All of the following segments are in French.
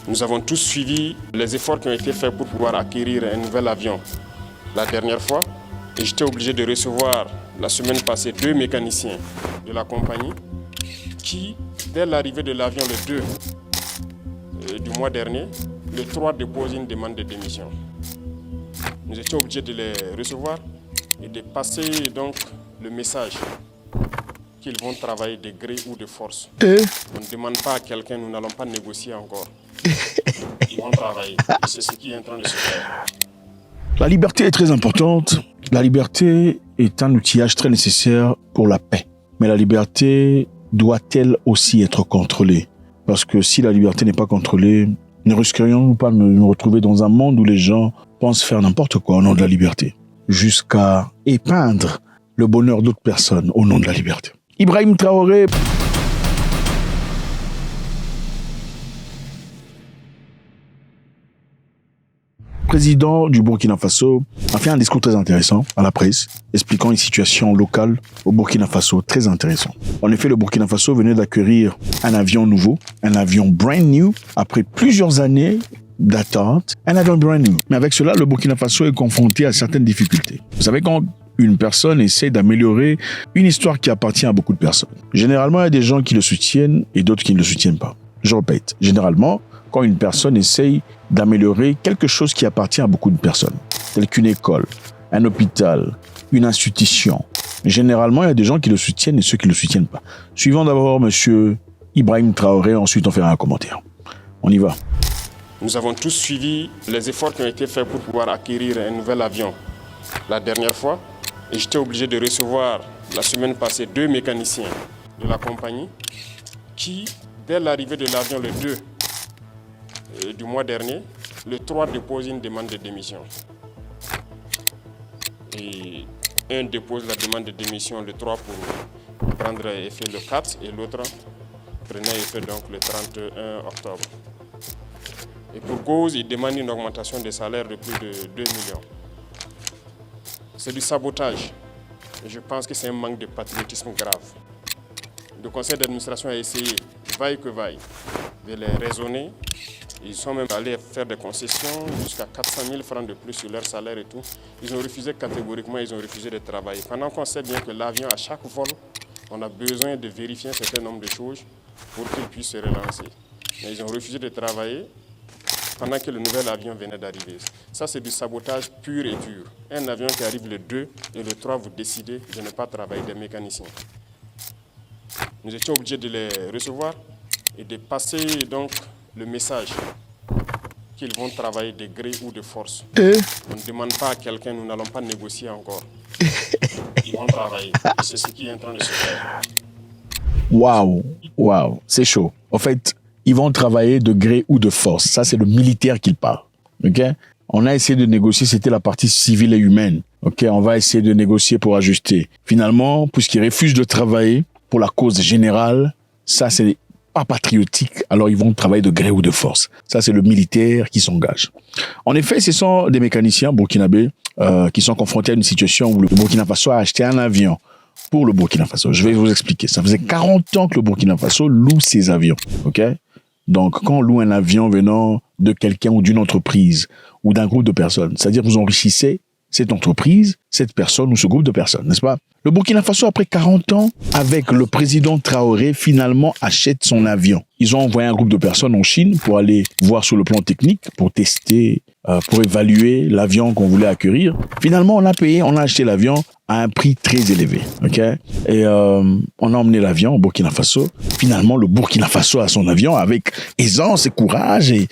Nous avons tous suivi les efforts qui ont été faits pour pouvoir acquérir un nouvel avion la dernière fois. Et j'étais obligé de recevoir la semaine passée 2 mécaniciens de la compagnie qui, dès l'arrivée de l'avion le 2 du mois dernier, le 3 déposent une demande de démission. Nous étions obligés de les recevoir et de passer donc le message qu'ils vont travailler de gré ou de force. On ne demande pas à quelqu'un, nous n'allons pas négocier encore. Ils vont travailler. C'est ce qui est en train de se faire. La liberté est très importante. La liberté est un outillage très nécessaire pour la paix. Mais la liberté doit-elle aussi être contrôlée? Parce que si la liberté n'est pas contrôlée, ne risquerions-nous pas de nous retrouver dans un monde où les gens pensent faire n'importe quoi au nom de la liberté, jusqu'à épeindre le bonheur d'autres personnes au nom de la liberté. Ibrahim Traoré, président du Burkina Faso, a fait un discours très intéressant à la presse, expliquant une situation locale au Burkina Faso très intéressant. En effet, le Burkina Faso venait d'acquérir un avion nouveau, un avion brand new, après plusieurs années d'attente, un avion brand new. Mais avec cela, le Burkina Faso est confronté à certaines difficultés. Vous savez, quand une personne essaie d'améliorer une histoire qui appartient à beaucoup de personnes, généralement, il y a des gens qui le soutiennent et d'autres qui ne le soutiennent pas. Je répète, généralement, quand une personne essaye d'améliorer quelque chose qui appartient à beaucoup de personnes, tel qu'une école, un hôpital, une institution, généralement, il y a des gens qui le soutiennent et ceux qui ne le soutiennent pas. Suivons d'abord M. Ibrahim Traoré, ensuite on fera un commentaire. On y va. Nous avons tous suivi les efforts qui ont été faits pour pouvoir acquérir un nouvel avion la dernière fois. Et j'étais obligé de recevoir la semaine passée 2 mécaniciens de la compagnie qui, dès l'arrivée de l'avion le 2 du mois dernier, le 3 dépose une demande de démission. Et un dépose la demande de démission le 3 pour prendre effet le 4 et l'autre prenait effet donc le 31 octobre. Et pour cause, il demande une augmentation des salaires de plus de 2 millions. C'est du sabotage. Je pense que c'est un manque de patriotisme grave. Le conseil d'administration a essayé, vaille que vaille, de les raisonner. Ils sont même allés faire des concessions jusqu'à 400 000 francs de plus sur leur salaire et tout. Ils ont refusé catégoriquement, ils ont refusé de travailler. Pendant qu'on sait bien que l'avion, à chaque vol, on a besoin de vérifier un certain nombre de choses pour qu'il puisse se relancer. Mais ils ont refusé de travailler pendant que le nouvel avion venait d'arriver. Ça, c'est du sabotage pur et dur. Un avion qui arrive le 2 et le 3, vous décidez de ne pas travailler des mécaniciens. Nous étions obligés de les recevoir et de passer donc le message qu'ils vont travailler de gré ou de force. On ne demande pas à quelqu'un, nous n'allons pas négocier encore. Ils vont travailler. C'est ce qui est en train de se faire. Waouh, c'est chaud. En fait, ils vont travailler de gré ou de force. Ça, c'est le militaire qui parle. Okay? On a essayé de négocier, c'était la partie civile et humaine. Okay? On va essayer de négocier pour ajuster. Finalement, puisqu'ils refusent de travailler pour la cause générale, ça, c'est pas patriotique, alors ils vont travailler de gré ou de force. Ça, c'est le militaire qui s'engage. En effet, ce sont des mécaniciens burkinabés qui sont confrontés à une situation où le Burkina Faso a acheté un avion pour le Burkina Faso. Je vais vous expliquer. Ça faisait 40 ans que le Burkina Faso loue ses avions. Okay? Donc, quand on loue un avion venant de quelqu'un ou d'une entreprise ou d'un groupe de personnes, c'est-à-dire que vous enrichissez cette entreprise, cette personne ou ce groupe de personnes, n'est-ce pas? Le Burkina Faso, après 40 ans, avec le président Traoré, finalement achète son avion. Ils ont envoyé un groupe de personnes en Chine pour aller voir sur le plan technique, pour tester, pour évaluer l'avion qu'on voulait acquérir. Finalement, on a acheté l'avion à un prix très élevé. Okay? Et on a emmené l'avion au Burkina Faso. Finalement, le Burkina Faso a son avion avec aisance et courage, et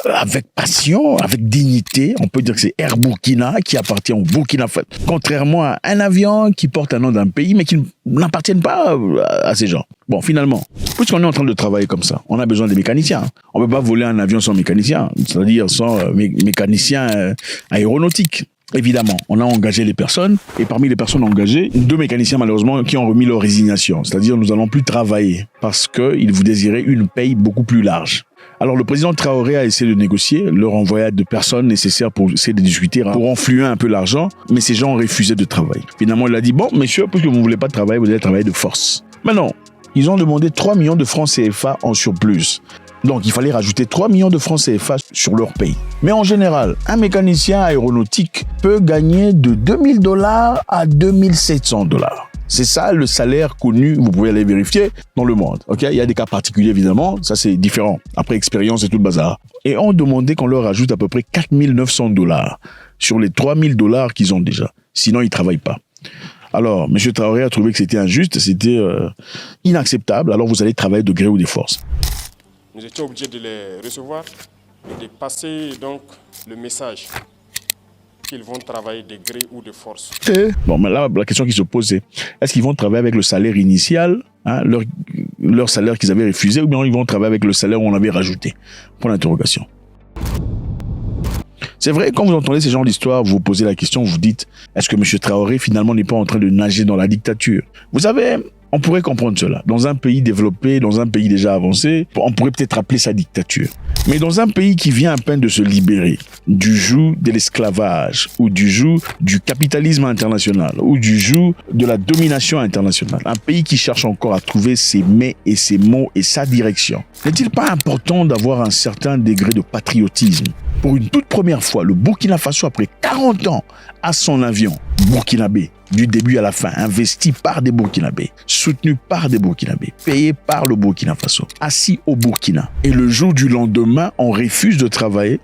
avec passion, avec dignité. On peut dire que c'est Air Burkina qui appartient au Burkina Faso. Contrairement à un avion qui porte un nom d'un pays, mais qui n'appartient pas à ces gens. Bon, finalement, puisqu'on est en train de travailler comme ça, on a besoin des mécaniciens. On ne peut pas voler un avion sans mécanicien, c'est-à-dire sans mécanicien aéronautique. Évidemment, on a engagé les personnes, et parmi les personnes engagées, 2 mécaniciens malheureusement qui ont remis leur résignation. C'est-à-dire, nous n'allons plus travailler parce qu'ils vous désiraient une paye beaucoup plus large. Alors, le président Traoré a essayé de négocier, leur envoya de personnes nécessaires pour essayer de discuter, pour enfluer un peu l'argent, mais ces gens ont refusé de travailler. Finalement, il a dit, bon, messieurs, puisque vous ne voulez pas travailler, vous allez travailler de force. Maintenant, ils ont demandé 3 millions de francs CFA en surplus. Donc, il fallait rajouter 3 millions de francs CFA sur leur paye. Mais en général, un mécanicien aéronautique peut gagner de $2 000 à $2 700. C'est ça le salaire connu, vous pouvez aller vérifier dans le monde. Okay? Il y a des cas particuliers évidemment, ça c'est différent. Après expérience et tout le bazar. Et on demandait qu'on leur ajoute à peu près $4 900 sur les $3 000 qu'ils ont déjà. Sinon, ils ne travaillent pas. Alors, M. Traoré a trouvé que c'était injuste, c'était inacceptable. Alors, vous allez travailler de gré ou de force. Nous étions obligés de les recevoir et de passer donc le message qu'ils vont travailler de gré ou de force. Bon, mais là, la question qui se pose, c'est est-ce qu'ils vont travailler avec le salaire initial, hein, leur salaire qu'ils avaient refusé, ou bien ils vont travailler avec le salaire où on avait rajouté? Point d'interrogation. C'est vrai, quand vous entendez ces genres d'histoires, vous vous posez la question, vous vous dites, est-ce que M. Traoré, finalement, n'est pas en train de nager dans la dictature? Vous savez, on pourrait comprendre cela. Dans un pays développé, dans un pays déjà avancé, on pourrait peut-être appeler ça dictature. Mais dans un pays qui vient à peine de se libérer du joug de l'esclavage, ou du joug du capitalisme international, ou du joug de la domination internationale, un pays qui cherche encore à trouver ses mets et ses mots et sa direction, n'est-il pas important d'avoir un certain degré de patriotisme? Pour une toute première fois, le Burkina Faso, après 40 ans, a son avion burkinabé, du début à la fin, investi par des Burkinabés, soutenu par des Burkinabés, payé par le Burkina Faso, assis au Burkina. Et le jour du lendemain, on refuse de travailler.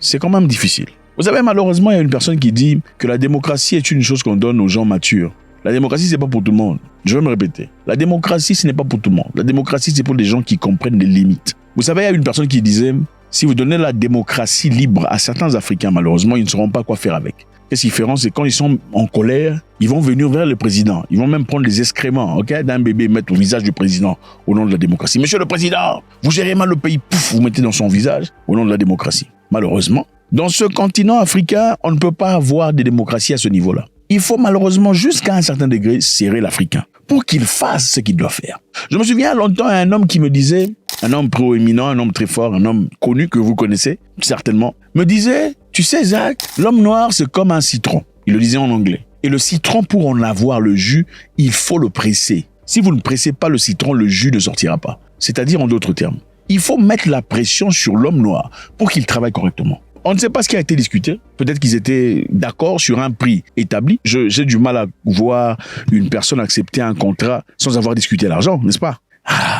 C'est quand même difficile. Vous savez, malheureusement, il y a une personne qui dit que la démocratie est une chose qu'on donne aux gens matures. La démocratie, c'est pas pour tout le monde. Je vais me répéter. La démocratie, ce n'est pas pour tout le monde. La démocratie, c'est pour les gens qui comprennent les limites. Vous savez, il y a une personne qui disait, si vous donnez la démocratie libre à certains Africains, malheureusement, ils ne sauront pas quoi faire avec. Qu'est-ce qui est différent, c'est quand ils sont en colère, ils vont venir vers le président. Ils vont même prendre les excréments, d'un bébé, mettre au visage du président au nom de la démocratie. Monsieur le président, vous gérez mal le pays, pouf, vous mettez dans son visage au nom de la démocratie. Malheureusement, dans ce continent africain, on ne peut pas avoir de démocratie à ce niveau-là. Il faut malheureusement, jusqu'à un certain degré, serrer l'Africain pour qu'il fasse ce qu'il doit faire. Je me souviens longtemps d'un homme qui me disait, un homme proéminent, un homme très fort, un homme connu que vous connaissez certainement, me disait, tu sais Zach, l'homme noir c'est comme un citron. Il le disait en anglais. Et le citron, pour en avoir le jus, il faut le presser. Si vous ne pressez pas le citron, le jus ne sortira pas. C'est-à-dire en d'autres termes, il faut mettre la pression sur l'homme noir pour qu'il travaille correctement. On ne sait pas ce qui a été discuté. Peut-être qu'ils étaient d'accord sur un prix établi. J'ai du mal à voir une personne accepter un contrat sans avoir discuté l'argent, n'est-ce pas?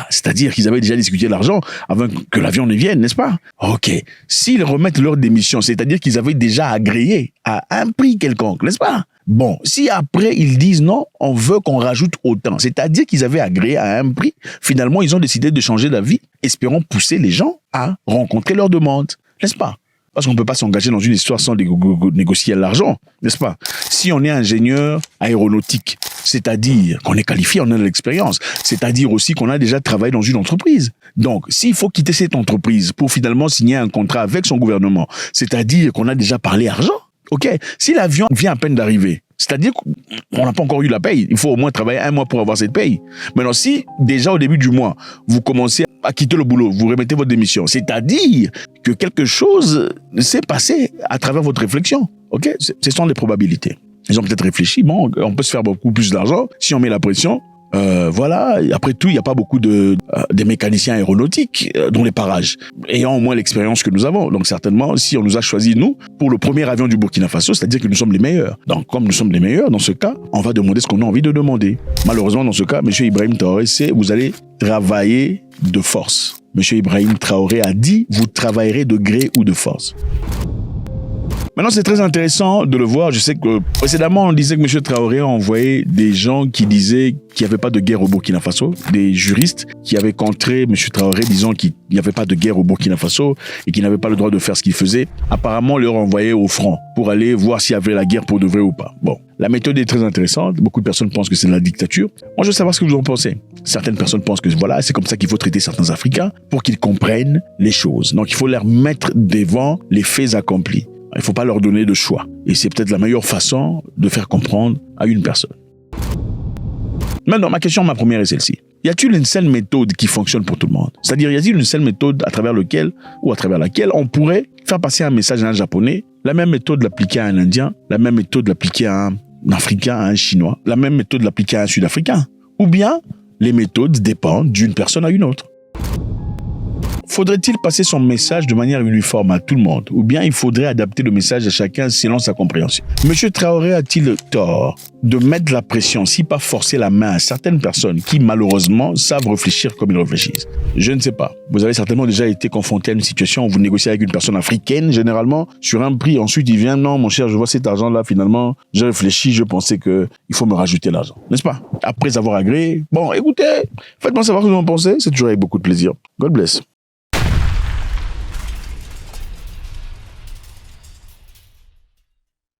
C'est-à-dire qu'ils avaient déjà discuté l'argent avant que l'avion ne vienne, n'est-ce pas? Ok. S'ils remettent leur démission, c'est-à-dire qu'ils avaient déjà agréé à un prix quelconque, n'est-ce pas? Bon, si après ils disent non, on veut qu'on rajoute autant, c'est-à-dire qu'ils avaient agréé à un prix, finalement ils ont décidé de changer d'avis, espérant pousser les gens à rencontrer leurs demandes, n'est-ce pas? Parce qu'on ne peut pas s'engager dans une histoire sans négocier l'argent, n'est-ce pas? Si on est ingénieur aéronautique, c'est-à-dire qu'on est qualifié, on a de l'expérience, c'est-à-dire aussi qu'on a déjà travaillé dans une entreprise. Donc, s'il faut quitter cette entreprise pour finalement signer un contrat avec son gouvernement, c'est-à-dire qu'on a déjà parlé argent, ok? Si l'avion vient à peine d'arriver, c'est-à-dire qu'on n'a pas encore eu la paye, il faut au moins travailler 1 mois pour avoir cette paye. Maintenant, si déjà au début du mois, vous commencez à quitter le boulot, vous remettez votre démission, c'est-à-dire que quelque chose s'est passé à travers votre réflexion, ok? Ce sont des probabilités. Ils ont peut-être réfléchi, bon, on peut se faire beaucoup plus d'argent si on met la pression. Voilà, après tout, il n'y a pas beaucoup de mécaniciens aéronautiques dans les parages, ayant au moins l'expérience que nous avons. Donc certainement, si on nous a choisi, nous, pour le premier avion du Burkina Faso, c'est-à-dire que nous sommes les meilleurs. Donc comme nous sommes les meilleurs, dans ce cas, on va demander ce qu'on a envie de demander. Malheureusement, dans ce cas, M. Ibrahim Traoré, vous allez travailler de force. M. Ibrahim Traoré a dit, vous travaillerez de gré ou de force. Maintenant, c'est très intéressant de le voir. Je sais que précédemment, on disait que M. Traoré a envoyé des gens qui disaient qu'il n'y avait pas de guerre au Burkina Faso, des juristes qui avaient contré M. Traoré disant qu'il n'y avait pas de guerre au Burkina Faso et qu'il n'avait pas le droit de faire ce qu'il faisait. Apparemment, on leur envoyait au front pour aller voir s'il y avait la guerre pour de vrai ou pas. Bon, la méthode est très intéressante. Beaucoup de personnes pensent que c'est de la dictature. Moi, je veux savoir ce que vous en pensez. Certaines personnes pensent que voilà, c'est comme ça qu'il faut traiter certains Africains pour qu'ils comprennent les choses. Donc, il faut leur mettre devant les faits accomplis. Il ne faut pas leur donner de choix. Et c'est peut-être la meilleure façon de faire comprendre à une personne. Maintenant, ma première est celle-ci. Y a-t-il une seule méthode qui fonctionne pour tout le monde? C'est-à-dire, y a-t-il une seule méthode à travers laquelle on pourrait faire passer un message à un Japonais, la même méthode l'appliquer à un Indien, la même méthode l'appliquer à un Africain, à un Chinois, la même méthode l'appliquer à un Sud-Africain? Ou bien, les méthodes dépendent d'une personne à une autre? Faudrait-il passer son message de manière uniforme à tout le monde? Ou bien il faudrait adapter le message à chacun selon sa compréhension? Monsieur Traoré a-t-il tort de mettre la pression, si pas forcer la main à certaines personnes qui, malheureusement, savent réfléchir comme ils réfléchissent? Je ne sais pas. Vous avez certainement déjà été confronté à une situation où vous négociez avec une personne africaine, généralement, sur un prix. Ensuite, il vient, non, mon cher, je vois cet argent-là, finalement, j'ai réfléchi, je pensais qu'il faut me rajouter l'argent. N'est-ce pas? Après avoir agréé, bon, écoutez, faites-moi savoir ce que vous en pensez. C'est toujours avec beaucoup de plaisir. God bless.